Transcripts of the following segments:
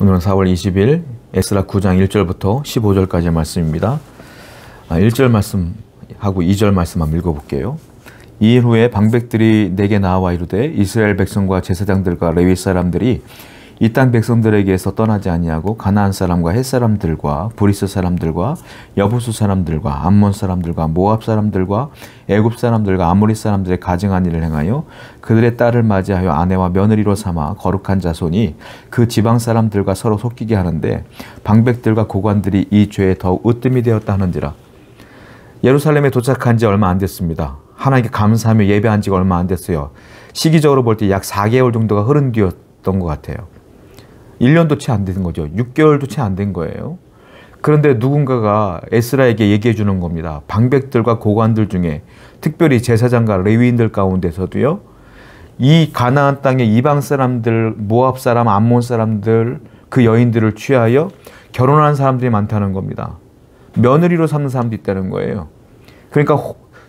오늘은 4월 20일 에스라 9장 1절부터 15절까지의 말씀입니다. 1절 말씀하고 2절 말씀 한번 읽어볼게요. 이 일 후에 방백들이 내게 나와 이르되 이스라엘 백성과 제사장들과 레위 사람들이 이 땅 백성들에게서 떠나지 아니하고 가나안 사람과 헷 사람들과 브리스 사람들과 여부수 사람들과 암몬 사람들과 모압 사람들과 애굽 사람들과 아모리 사람들의 가증한 일을 행하여 그들의 딸을 맞이하여 아내와 며느리로 삼아 거룩한 자손이 그 지방 사람들과 서로 속이게 하는데 방백들과 고관들이 이 죄에 더욱 으뜸이 되었다 하는지라. 예루살렘에 도착한 지 얼마 안 됐습니다. 하나님께 감사하며 예배한 지가 얼마 안 됐어요. 시기적으로 볼 때 약 4개월 정도가 흐른 뒤였던 것 같아요. 1년도 채 안 된 거죠. 6개월도 채 안 된 거예요. 그런데 누군가가 에스라에게 얘기해 주는 겁니다. 방백들과 고관들 중에 특별히 제사장과 레위인들 가운데서도요, 이 가나안 땅의 이방 사람들, 모압 사람, 암몬 사람들, 그 여인들을 취하여 결혼한 사람들이 많다는 겁니다. 며느리로 삼는 사람도 있다는 거예요. 그러니까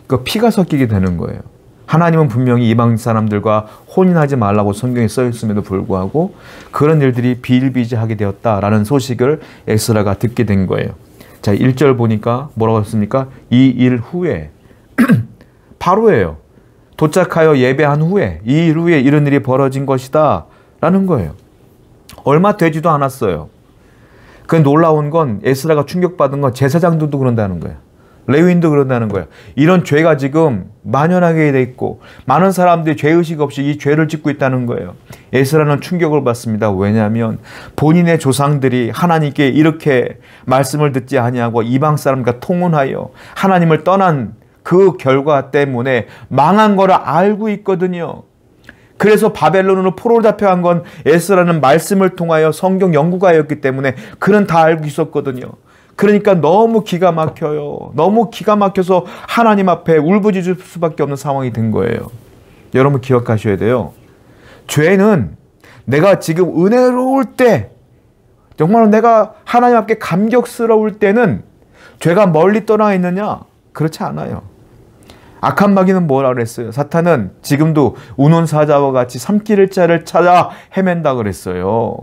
그 피가 섞이게 되는 거예요. 하나님은 분명히 이방 사람들과 혼인하지 말라고 성경에 써 있음에도 불구하고 그런 일들이 비일비재하게 되었다라는 소식을 에스라가 듣게 된 거예요. 자, 1절 보니까 뭐라고 했습니까? 이 일 후에 바로예요. 도착하여 예배한 후에 이 일 후에 이런 일이 벌어진 것이다 라는 거예요. 얼마 되지도 않았어요. 그 놀라운 건 에스라가 충격받은 건 제사장들도 그런다는 거예요. 레위인도 그런다는 거예요. 이런 죄가 지금 만연하게 돼 있고 많은 사람들이 죄의식 없이 이 죄를 짓고 있다는 거예요. 에스라는 충격을 받습니다. 왜냐하면 본인의 조상들이 하나님께 이렇게 말씀을 듣지 아니하고 이방 사람과 통혼하여 하나님을 떠난 그 결과 때문에 망한 거를 알고 있거든요. 그래서 바벨론으로 포로로 잡혀간 건 에스라는 말씀을 통하여 성경 연구가였기 때문에 그는 다 알고 있었거든요. 그러니까 너무 기가 막혀요. 너무 기가 막혀서 하나님 앞에 울부짖을 수밖에 없는 상황이 된 거예요. 여러분 기억하셔야 돼요. 죄는 내가 지금 은혜로울 때, 정말 내가 하나님 앞에 감격스러울 때는 죄가 멀리 떠나 있느냐? 그렇지 않아요. 악한 마귀는 뭐라 그랬어요? 사탄은 지금도 우는 사자와 같이 삼킬 자를 찾아 헤맨다 그랬어요.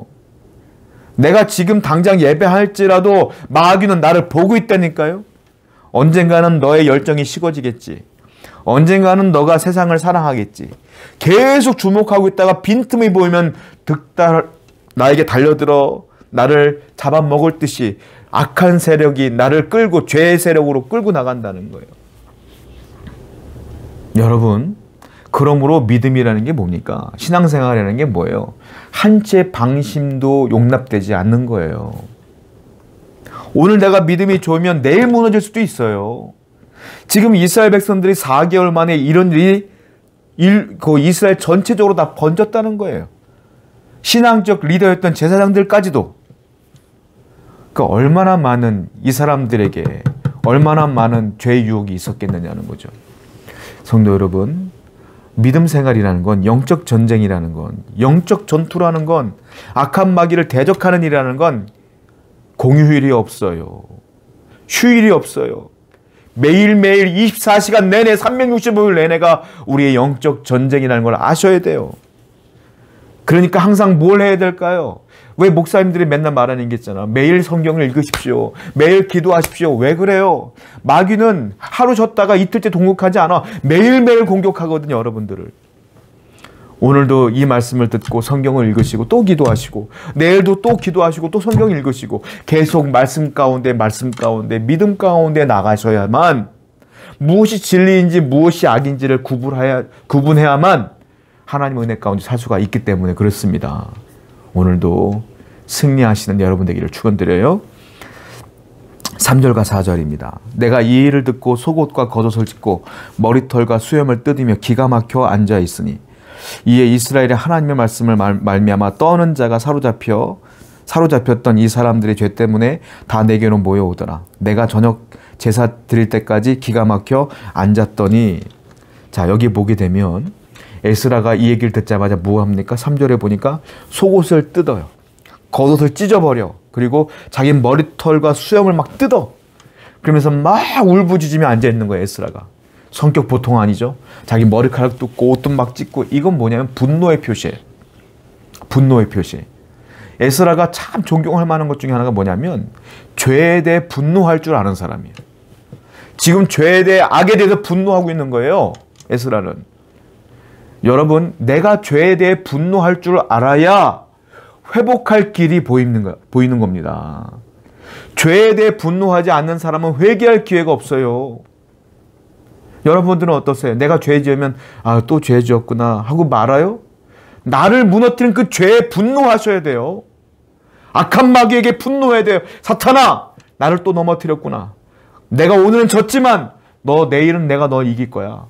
내가 지금 당장 예배할지라도 마귀는 나를 보고 있다니까요. 언젠가는 너의 열정이 식어지겠지. 언젠가는 너가 세상을 사랑하겠지. 계속 주목하고 있다가 빈틈이 보이면 나에게 달려들어 나를 잡아먹을 듯이 악한 세력이 나를 끌고 죄의 세력으로 끌고 나간다는 거예요. 여러분, 그러므로 믿음이라는 게 뭡니까? 신앙생활이라는 게 뭐예요? 한 채 방심도 용납되지 않는 거예요. 오늘 내가 믿음이 좋으면 내일 무너질 수도 있어요. 지금 이스라엘 백성들이 4개월 만에 이런 일이 이스라엘 전체적으로 다 번졌다는 거예요. 신앙적 리더였던 제사장들까지도. 그 얼마나 많은 이 사람들에게 얼마나 많은 죄의 유혹이 있었겠느냐는 거죠. 성도 여러분, 믿음 생활이라는 건, 영적 전쟁이라는 건, 영적 전투라는 건, 악한 마귀를 대적하는 일이라는 건 공휴일이 없어요. 휴일이 없어요. 매일매일 24시간 내내 365일 내내가 우리의 영적 전쟁이라는 걸 아셔야 돼요. 그러니까 항상 뭘 해야 될까요? 왜 목사님들이 맨날 말하는 게 있잖아. 매일 성경을 읽으십시오. 매일 기도하십시오. 왜 그래요? 마귀는 하루 쉬었다가 이틀째 동국하지 않아. 매일매일 공격하거든요, 여러분들을. 오늘도 이 말씀을 듣고 성경을 읽으시고 또 기도하시고 내일도 또 기도하시고 또 성경 읽으시고 계속 말씀 가운데 믿음 가운데 나가셔야만 무엇이 진리인지 무엇이 악인지를 구분해야만 하나님의 은혜 가운데 살 수가 있기 때문에 그렇습니다. 오늘도 승리하시는 여러분 되기를 축원드려요. 3절과 4절입니다. 내가 이 일을 듣고 속옷과 겉옷을 찢고 머리털과 수염을 뜯으며 기가 막혀 앉아 있으니 이에 이스라엘의 하나님의 말씀을 말미암아 떠는 자가 사로잡혔던 이 사람들의 죄 때문에 다 내게로 모여오더라. 내가 저녁 제사 드릴 때까지 기가 막혀 앉았더니, 자, 여기 보게 되면 에스라가 이 얘기를 듣자마자 뭐 합니까? 3절에 보니까 속옷을 뜯어요. 겉옷을 찢어버려. 그리고 자기 머리털과 수염을 막 뜯어. 그러면서 막 울부짖으며 앉아있는 거예요, 에스라가. 성격 보통 아니죠? 자기 머리카락 뜯고 옷도 막 찢고. 이건 뭐냐면 분노의 표시예요. 분노의 표시. 에스라가 참 존경할 만한 것 중에 하나가 뭐냐면 죄에 대해 분노할 줄 아는 사람이에요. 지금 죄에 대해 악에 대해서 분노하고 있는 거예요. 에스라는. 여러분, 내가 죄에 대해 분노할 줄 알아야 회복할 길이 보이는 겁니다. 죄에 대해 분노하지 않는 사람은 회개할 기회가 없어요. 여러분들은 어떠세요? 내가 죄 지으면 또 죄 지었구나 하고 말아요? 나를 무너뜨린 그 죄에 분노하셔야 돼요. 악한 마귀에게 분노해야 돼요. 사탄아, 나를 또 넘어뜨렸구나. 내가 오늘은 졌지만 내일은 내가 너 이길 거야.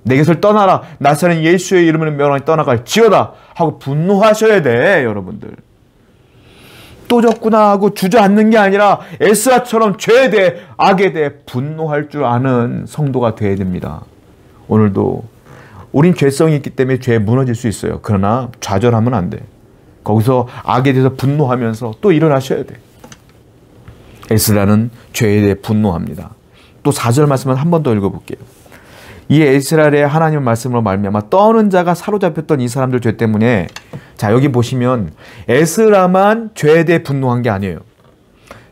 내게서 떠나라. 나사렛 예수의 이름으로 명하니 떠나갈지어다 하고 분노하셔야 돼. 여러분들. 또 졌구나 하고 주저앉는 게 아니라 에스라처럼 죄에 대해 악에 대해 분노할 줄 아는 성도가 되어야 됩니다. 오늘도 우린 죄성이 있기 때문에 죄에 무너질 수 있어요. 그러나 좌절하면 안 돼. 거기서 악에 대해서 분노하면서 또 일어나셔야 돼. 에스라는 죄에 대해 분노합니다. 또 4절 말씀을 한 번 더 읽어볼게요. 이 이스라엘의 하나님의 말씀으로 말미암아 떠는 자가 사로잡혔던 이 사람들 죄 때문에, 자 여기 보시면 에스라만 죄에 대해 분노한 게 아니에요.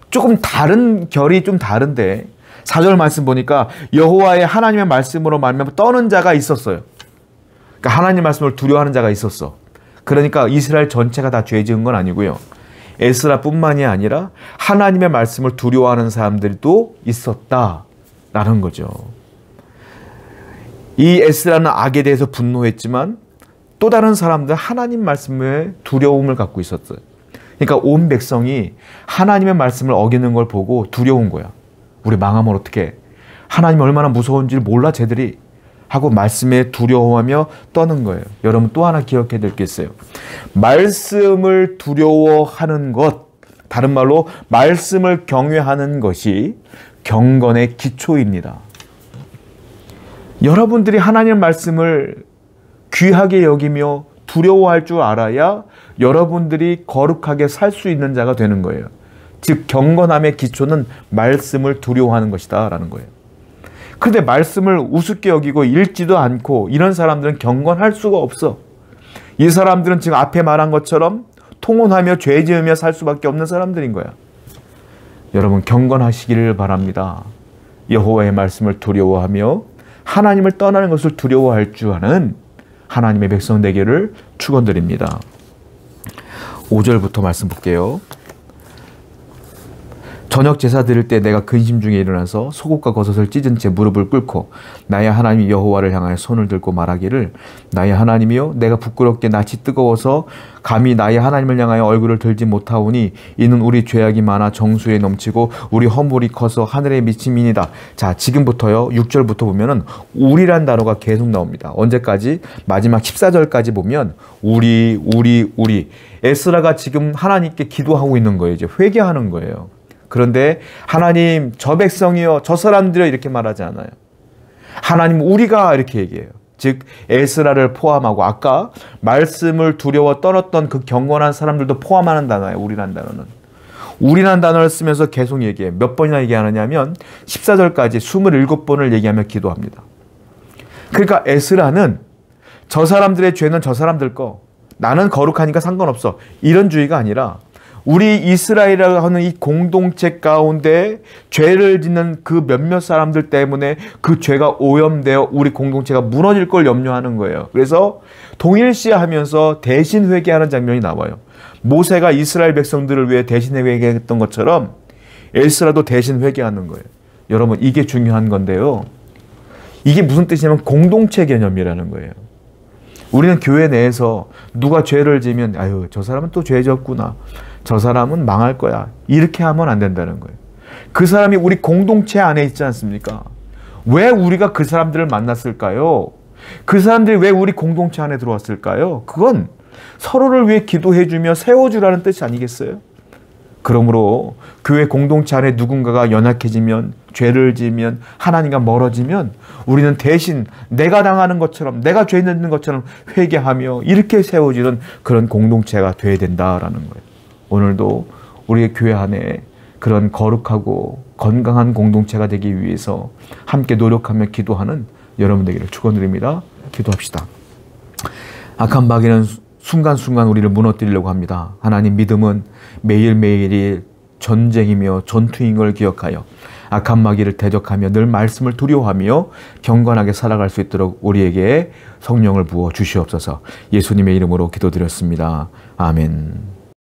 조금 다른 결이 좀 다른데 4절 말씀 보니까 여호와의 하나님의 말씀으로 말미암아 떠는 자가 있었어요. 그러니까 하나님 말씀을 두려워하는 자가 있었어. 그러니까 이스라엘 전체가 다 죄 지은 건 아니고요. 에스라뿐만이 아니라 하나님의 말씀을 두려워하는 사람들도 있었다라는 거죠. 이 에스라는 악에 대해서 분노했지만 또 다른 사람들은 하나님 말씀에 두려움을 갖고 있었어요. 그러니까 온 백성이 하나님의 말씀을 어기는 걸 보고 두려운 거야. 우리 망하면 어떡해. 하나님이 얼마나 무서운지를 몰라 쟤들이 하고 말씀에 두려워하며 떠는 거예요. 여러분 또 하나 기억해야 될 게 있어요. 말씀을 두려워하는 것, 다른 말로 말씀을 경외하는 것이 경건의 기초입니다. 여러분들이 하나님의 말씀을 귀하게 여기며 두려워할 줄 알아야 여러분들이 거룩하게 살 수 있는 자가 되는 거예요. 즉 경건함의 기초는 말씀을 두려워하는 것이다 라는 거예요. 그런데 말씀을 우습게 여기고 읽지도 않고 이런 사람들은 경건할 수가 없어. 이 사람들은 지금 앞에 말한 것처럼 통혼하며 죄 지으며 살 수밖에 없는 사람들인 거야. 여러분 경건하시기를 바랍니다. 여호와의 말씀을 두려워하며 하나님을 떠나는 것을 두려워할 줄 아는 하나님의 백성 되기를 축원드립니다. 5절부터 말씀 볼게요. 저녁 제사 드릴 때 내가 근심 중에 일어나서 속옷과 겉옷을 찢은 채 무릎을 꿇고 나의 하나님 여호와를 향하여 손을 들고 말하기를 나의 하나님이여 내가 부끄럽게 낯이 뜨거워서 감히 나의 하나님을 향하여 얼굴을 들지 못하오니 이는 우리 죄악이 많아 정수에 넘치고 우리 허물이 커서 하늘에 미침이니이다. 자 지금부터요 6절부터 보면은 우리란 단어가 계속 나옵니다. 언제까지? 마지막 14절까지 보면 우리 에스라가 지금 하나님께 기도하고 있는 거예요. 이제 회개하는 거예요. 그런데 하나님 저 백성이요 저 사람들이요 이렇게 말하지 않아요. 하나님 우리가 이렇게 얘기해요. 즉 에스라를 포함하고 아까 말씀을 두려워 떨었던 그 경건한 사람들도 포함하는 단어예요. 우리란 단어는. 우리란 단어를 쓰면서 계속 얘기해요. 몇 번이나 얘기하느냐면 14절까지 27번을 얘기하며 기도합니다. 그러니까 에스라는 저 사람들의 죄는 저 사람들 거, 나는 거룩하니까 상관없어 이런 주의가 아니라 우리 이스라엘이라고 하는 이 공동체 가운데 죄를 짓는 그 몇몇 사람들 때문에 그 죄가 오염되어 우리 공동체가 무너질 걸 염려하는 거예요. 그래서 동일시하면서 대신 회개하는 장면이 나와요. 모세가 이스라엘 백성들을 위해 대신 회개했던 것처럼 에스라도 대신 회개하는 거예요. 여러분 이게 중요한 건데요. 이게 무슨 뜻이냐면 공동체 개념이라는 거예요. 우리는 교회 내에서 누가 죄를 지면 아유 저 사람은 또 죄 졌구나. 저 사람은 망할 거야. 이렇게 하면 안 된다는 거예요. 그 사람이 우리 공동체 안에 있지 않습니까? 왜 우리가 그 사람들을 만났을까요? 그 사람들이 왜 우리 공동체 안에 들어왔을까요? 그건 서로를 위해 기도해주며 세워주라는 뜻이 아니겠어요? 그러므로 교회 공동체 안에 누군가가 연약해지면 죄를 지으면 하나님과 멀어지면 우리는 대신 내가 당하는 것처럼 내가 죄 짓는 것처럼 회개하며 이렇게 세워지는 그런 공동체가 되어야 된다라는 거예요. 오늘도 우리의 교회 안에 그런 거룩하고 건강한 공동체가 되기 위해서 함께 노력하며 기도하는 여러분 되기를 축원드립니다. 기도합시다. 악한 마귀는 순간순간 우리를 무너뜨리려고 합니다. 하나님, 믿음은 매일매일이 전쟁이며 전투인 걸 기억하여 악한 마귀를 대적하며 늘 말씀을 두려워하며 경건하게 살아갈 수 있도록 우리에게 성령을 부어 주시옵소서. 예수님의 이름으로 기도드렸습니다. 아멘.